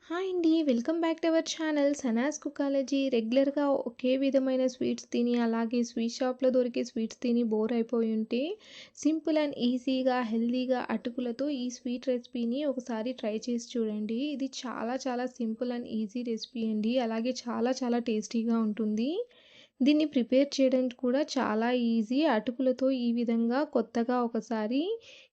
Hi అండి. Welcome back to our channel Sanas కుకాలజీ. రెగ్యులర్‌గా ఒకే విధమైన స్వీట్స్ తిని, అలాగే స్వీట్ షాప్‌లో దొరికే స్వీట్స్ తిని బోర్ అయిపోయి ఉంటే, సింపుల్ అండ్ ఈజీగా, హెల్తీగా అటుకులతో ఈ స్వీట్ రెసిపీని ఒకసారి ట్రై చేసి చూడండి. ఇది చాలా చాలా సింపుల్ అండ్ ఈజీ రెసిపీ అండి. అలాగే చాలా చాలా టేస్టీగా ఉంటుంది. దీన్ని ప్రిపేర్ చేయడం కూడా చాలా ఈజీ. అటుకులతో ఈ విధంగా కొత్తగా ఒకసారి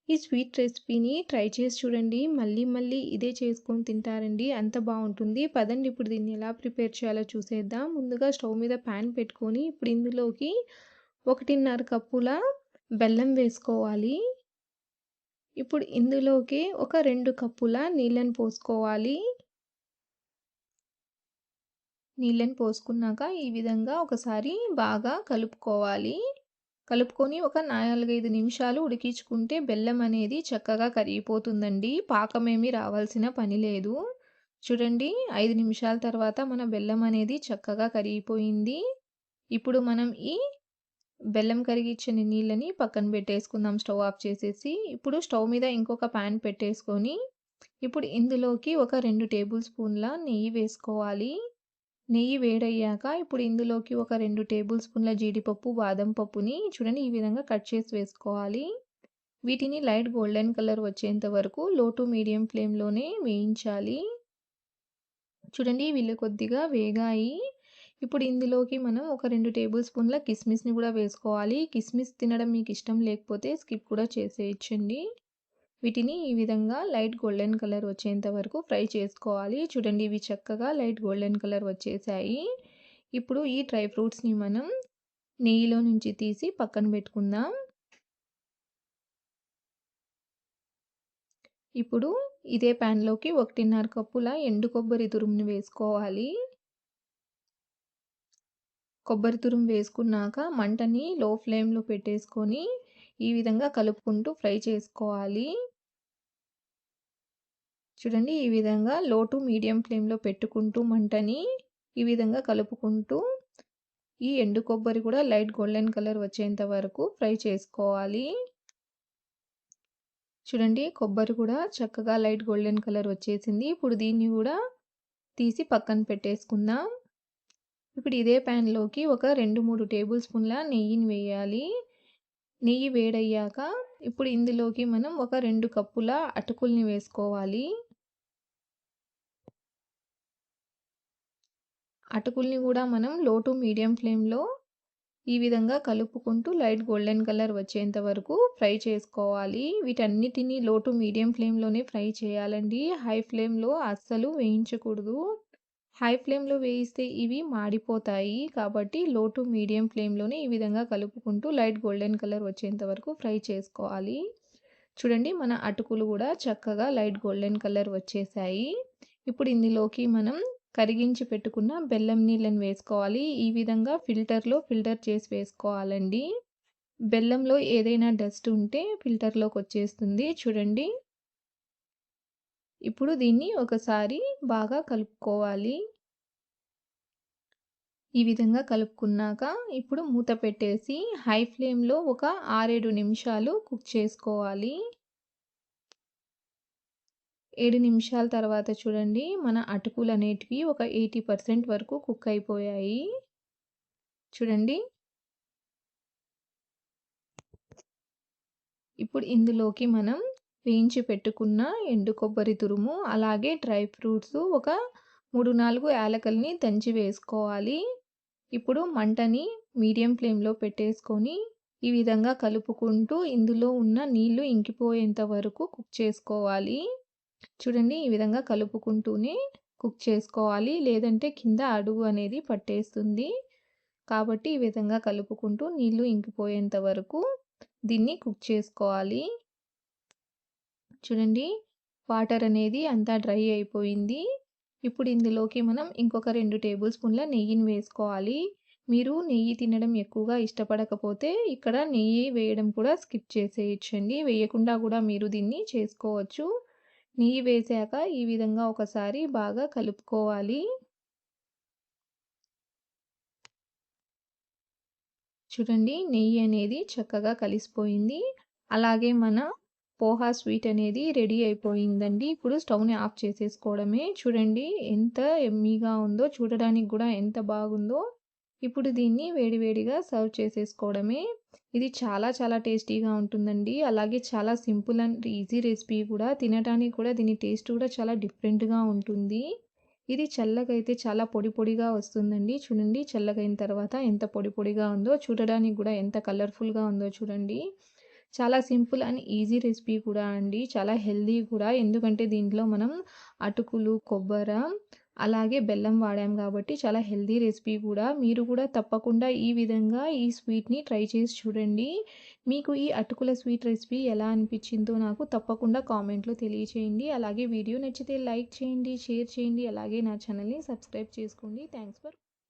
ఈ స్వీట్ రెసిపీని ట్రై చేసి చూడండి. మళ్ళీ మళ్ళీ ఇదే చేసుకొని తింటారండి. అంత బావుంటుంది. పదండి ఇప్పుడు దీన్ని ఎలా ప్రిపేర్ చేయాలో చూసేద్దాం. ముందుగా స్టవ్ మీద పాన్ పెట్టుకొని ఇప్పుడు ఇందులోకి 1:30 కప్పుల బెల్లం వేసుకోవాలి. ఇప్పుడు ఇందులోకి ఒక 2 కప్పుల నీళ్ళని పోసుకోవాలి. నీళ్ళని పోసుకున్నాక ఈ విధంగా ఒకసారి బాగా కలుపుకోవాలి. కలుపుకొని ఒక 4, 5 నిమిషాలు ఉడికించుకుంటే బెల్లం అనేది చక్కగా కరిగిపోతుందండి. పాకమేమి రావాల్సిన పని లేదు. చూడండి 5 నిమిషాల తర్వాత మన బెల్లం అనేది చక్కగా కరిగిపోయింది. ఇప్పుడు మనం ఈ బెల్లం కరిగిచ్చిన నీళ్ళని పక్కన పెట్టేసుకుందాం స్టవ్ ఆఫ్ చేసేసి. ఇప్పుడు స్టవ్ మీద ఇంకొక పాన్ పెట్టేసుకొని, ఇప్పుడు ఇందులోకి ఒక 2 టేబుల్ స్పూన్ల నెయ్యి వేసుకోవాలి. నెయ్యి వేడయ్యాక ఇప్పుడు ఇందులోకి ఒక 2 టేబుల్ స్పూన్ల జీడిపప్పు, బాదం పప్పుని చూడండి ఈ విధంగా కట్ చేసి వేసుకోవాలి. వీటిని లైట్ గోల్డెన్ కలర్ వచ్చేంత వరకు లో టు మీడియం ఫ్లేమ్‌లోనే వేయించాలి. చూడండి వీళ్ళు కొద్దిగా వేగాయి. ఇప్పుడు ఇందులోకి మనం ఒక 2 టేబుల్ స్పూన్ల కిస్మిస్‌ని కూడా వేసుకోవాలి. కిస్మిస్ తినడం మీకు ఇష్టం లేకపోతే స్కిప్ కూడా చేసేయొచ్చండి. వీటిని ఈ విధంగా లైట్ గోల్డెన్ కలర్ వచ్చేంత వరకు ఫ్రై చేసుకోవాలి. చూడండి ఇవి చక్కగా లైట్ గోల్డెన్ కలర్ వచ్చేసాయి. ఇప్పుడు ఈ డ్రై ఫ్రూట్స్‌ని మనం నెయ్యిలో నుంచి తీసి పక్కన పెట్టుకుందాం. ఇప్పుడు ఇదే ప్యాన్‌లోకి 1:30 కప్పుల ఎండు కొబ్బరి తురుముని వేసుకోవాలి. కొబ్బరి తురుము వేసుకున్నాక మంటని లో ఫ్లేమ్‌లో పెట్టేసుకొని ఈ విధంగా కలుపుకుంటూ ఫ్రై చేసుకోవాలి. చూడండి ఈ విధంగా లో టు మీడియం ఫ్లేమ్‌లో పెట్టుకుంటూ మంటని ఈ విధంగా కలుపుకుంటూ ఈ ఎండు కొబ్బరి కూడా లైట్ గోల్డెన్ కలర్ వచ్చేంత వరకు ఫ్రై చేసుకోవాలి. చూడండి కొబ్బరి కూడా చక్కగా లైట్ గోల్డెన్ కలర్ వచ్చేసింది. ఇప్పుడు దీన్ని కూడా తీసి పక్కన పెట్టేసుకుందాం. ఇప్పుడు ఇదే ప్యాన్‌లోకి ఒక 2, 3 టేబుల్ స్పూన్ల నెయ్యిని వేయాలి. నెయ్యి వేడయ్యాక ఇప్పుడు ఇందులోకి మనం ఒక 2 కప్పుల అటుకుల్ని వేసుకోవాలి. అటుకుల్ని కూడా మనం లో టు మీడియం ఫ్లేమ్‌లో ఈ విధంగా కలుపుకుంటూ లైట్ గోల్డెన్ కలర్ వచ్చేంత వరకు ఫ్రై చేసుకోవాలి. వీటన్నిటిని లో టు మీడియం ఫ్లేమ్‌లోనే ఫ్రై చేయాలండి. హై ఫ్లేమ్‌లో అస్సలు వేయించకూడదు. హై ఫ్లేమ్‌లో వేయిస్తే ఇవి మాడిపోతాయి. కాబట్టి లో టు మీడియం ఫ్లేమ్‌లోనే ఈ విధంగా కలుపుకుంటూ లైట్ గోల్డెన్ కలర్ వచ్చేంత వరకు ఫ్రై చేసుకోవాలి. చూడండి మన అటుకులు కూడా చక్కగా లైట్ గోల్డెన్ కలర్ వచ్చేసాయి. ఇప్పుడు ఇందులోకి మనం కరిగించి పెట్టుకున్న బెల్లం నీళ్ళని వేసుకోవాలి. ఈ విధంగా ఫిల్టర్ చేసి వేసుకోవాలండి. బెల్లంలో ఏదైనా డస్ట్ ఉంటే ఫిల్టర్‌లోకి వచ్చేస్తుంది. చూడండి. ఇప్పుడు దీన్ని ఒకసారి బాగా కలుపుకోవాలి. ఈ విధంగా కలుపుకున్నాక ఇప్పుడు మూత పెట్టేసి హై ఫ్లేమ్‌లో ఒక 6, 7 నిమిషాలు కుక్ చేసుకోవాలి. 7 నిమిషాల తర్వాత చూడండి మన అటుకులు అనేటివి ఒక 80% వరకు కుక్ అయిపోయాయి. చూడండి. ఇప్పుడు ఇందులోకి మనం వేయించి పెట్టుకున్న ఎండు కొబ్బరి తురుము, అలాగే డ్రై ఫ్రూట్స్ ఒక 3, 4 యాలకుల్ని దంచి వేసుకోవాలి. ఇప్పుడు మంటని మీడియం ఫ్లేమ్‌లో పెట్టేసుకొని ఈ విధంగా కలుపుకుంటూ ఇందులో ఉన్న నీళ్లు ఇంకిపోయేంత వరకు కుక్ చేసుకోవాలి. చూడండి ఈ విధంగా కలుపుకుంటూనే కుక్ చేసుకోవాలి. లేదంటే కింద అడుగు అనేది పట్టేస్తుంది. కాబట్టి ఈ విధంగా కలుపుకుంటూ నీళ్లు ఇంకిపోయేంత వరకు దీన్ని కుక్ చేసుకోవాలి. చూడండి వాటర్ అనేది అంతా డ్రై అయిపోయింది. ఇప్పుడు ఇందులోకి మనం ఇంకొక 2 టేబుల్ స్పూన్ల నెయ్యిని వేసుకోవాలి. మీరు నెయ్యి తినడం ఎక్కువగా ఇష్టపడకపోతే ఇక్కడ నెయ్యి వేయడం కూడా స్కిప్ చేసేయొచ్చండి. వేయకుండా కూడా మీరు దీన్ని చేసుకోవచ్చు. నెయ్యి వేశాక ఈ విధంగా ఒకసారి బాగా కలుపుకోవాలి. చూడండి నెయ్యి అనేది చక్కగా కలిసిపోయింది. అలాగే మన పోహా స్వీట్ అనేది రెడీ అయిపోయిందండి. ఇప్పుడు స్టవ్‌ని ఆఫ్ చేసేసుకోవడమే. చూడండి ఎంత యమ్మీగా ఉందో, చూడడానికి గూడా ఎంత బాగుందో. ఇప్పుడు దీన్ని వేడి వేడిగా సర్వ్ చేసేసుకోవడమే. ఇది చాలా చాలా టేస్టీగా ఉంటుందండి. అలాగే చాలా సింపుల్ అండ్ ఈజీ రెసిపీ కూడా. తినటానికి కూడా దీని టేస్ట్ కూడా చాలా డిఫరెంట్‌గా ఉంటుంది. ఇది చల్లగైతే చాలా పొడి పొడిగా వస్తుందండి. చూడండి చల్లగైన తర్వాత ఎంత పొడి పొడిగా ఉందో, చూడడానికి గూడా ఎంత కలర్‌ఫుల్‌గా ఉందో చూడండి. చాలా సింపుల్ అండ్ ఈజీ రెసిపీ కూడా అండి. చాలా హెల్తీ కూడా. ఎందుకంటే దీంట్లో మనం అటుకులు, అలాగే బెల్లం వాడాం కాబట్టి చాలా హెల్తీ రెసిపీ కూడా. మీరు కూడా తప్పకుండా ఈ విధంగా ఈ స్వీట్‌ని ట్రై చేసి చూడండి. మీకు ఈ అటుకుల స్వీట్ రెసిపీ ఎలా అనిపించిందో నాకు తప్పకుండా కామెంట్‌లో తెలియచేయండి. అలాగే వీడియో నచ్చితే లైక్ చేయండి, షేర్ చేయండి. అలాగే నా ఛానల్‌ని సబ్స్క్రైబ్ చేసుకోండి. Thanks for